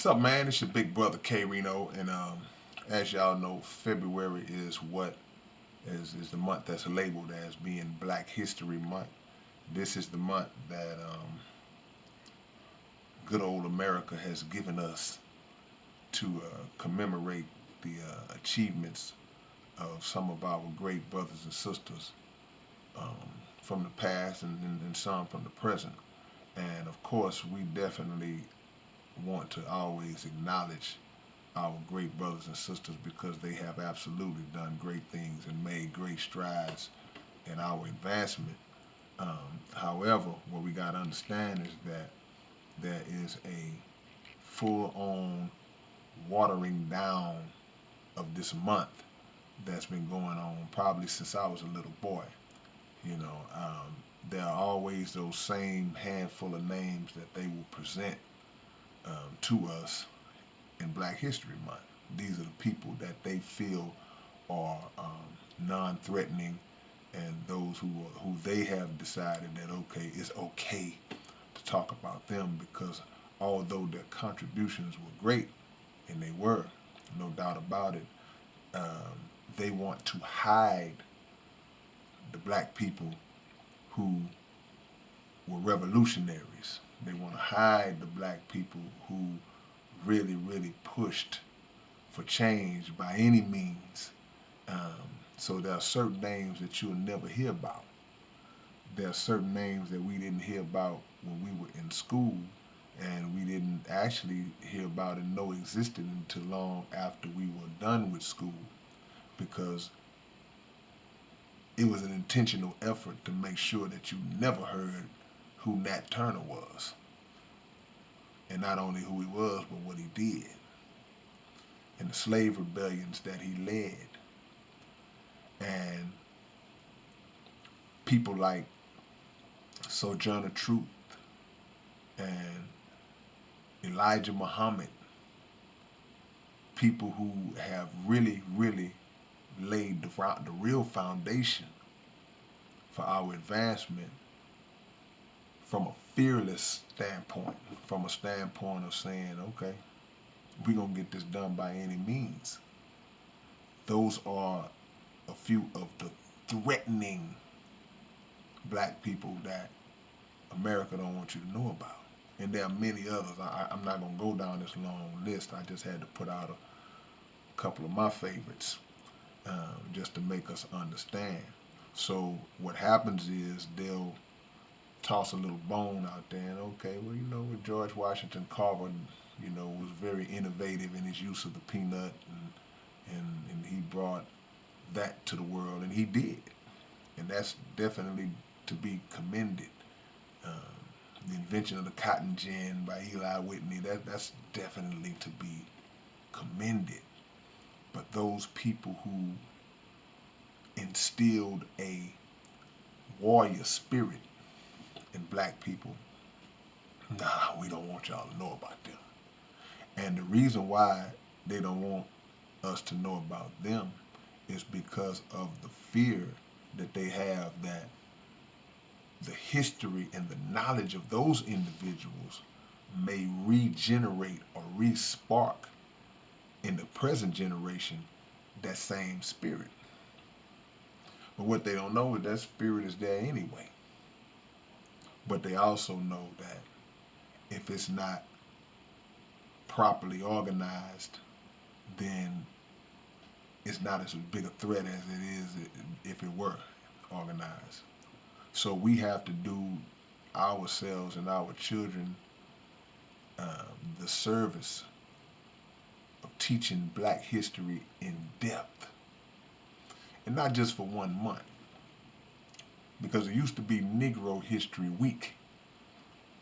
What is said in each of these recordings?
What's up, man? It's your big brother K-Rino, and as y'all know, February is the month that's labeled as being Black History Month. This is the month that good old America has given us to commemorate the achievements of some of our great brothers and sisters um, from the past and some from the present. And of course, we definitely want to always acknowledge our great brothers and sisters because they have absolutely done great things and made great strides in our advancement. However, what we got to understand is that there is a full on watering down of this month that's been going on probably since I was a little boy. You know, there are always those same handful of names that they will present to us in Black History Month. These are the people that they feel are non-threatening, and those who they have decided that it's okay to talk about them because although their contributions were great, and they were, no doubt about it, um, they want to hide the black people who were revolutionaries. They want to hide the black people who really pushed for change by any means. Um, so there are certain names that you'll never hear about. There are certain names that we didn't hear about when we were in school, and we didn't actually hear about and know existed until long after we were done with school because it was an intentional effort to make sure that you never heard who Nat Turner was. And not only who he was, but what he did and the slave rebellions that he led. And people like Sojourner Truth and Elijah Muhammad, people who have really laid the real foundation for our advancement from a fearless standpoint, from a standpoint of saying, okay, we're going to get this done by any means. Those are a few of the threatening black people that America don't want you to know about. And there are many others. I'm not going to go down this long list. I just had to put out a couple of my favorites just to make us understand. So what happens is they'll toss a little bone out there and okay, well, with George Washington Carver, was very innovative in his use of the peanut and he brought that to the world and he did. And that's definitely to be commended. Um, the invention of the cotton gin by Eli Whitney, that's definitely to be commended. But those people who instilled a warrior spirit in black people, nah, we don't want y'all to know about them. And the reason why they don't want us to know about them is because of the fear that they have that the history and the knowledge of those individuals may regenerate or re-spark in the present generation that same spirit. But what they don't know is that spirit is there anyway. But they also know that if it's not properly organized, then it's not as big a threat as it is if it were organized. So we have to do ourselves and our children the service of teaching black history in depth. And not just for 1 month. Because it used to be Negro History Week,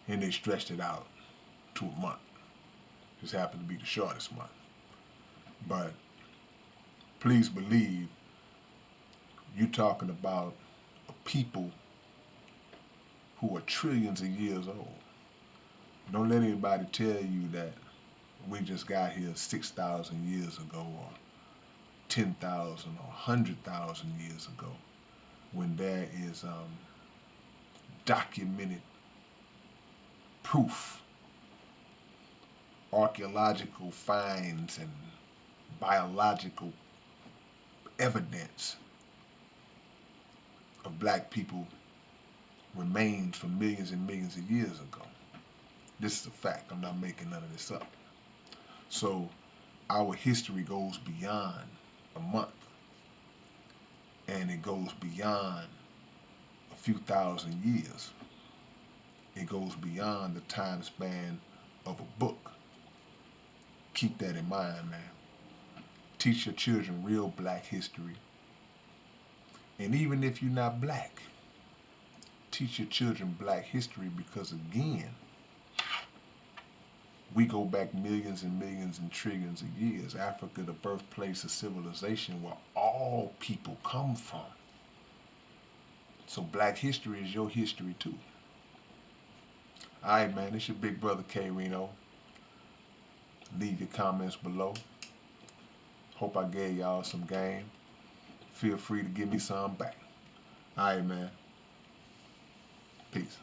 and they stretched it out to a month. This happened to be the shortest month. But please believe you're talking about a people who are trillions of years old. Don't let anybody tell you that we just got here 6,000 years ago or 10,000 or 100,000 years ago when there is documented proof archaeological finds and biological evidence of black people remains from millions and millions of years ago. This is a fact. I'm not making none of this up. So our history goes beyond a month, and it goes beyond a few thousand years. It goes beyond the time span of a book. Keep that in mind, man. Teach your children real black history. And even if you're not black, teach your children black history, because again, we go back millions and millions and trillions of years. Africa, the birthplace of civilization where all people come from. So black history is your history too. Alright, man, it's your big brother K-Rino. Leave your comments below. Hope I gave y'all some game. Feel free to give me some back. Alright, man. Peace.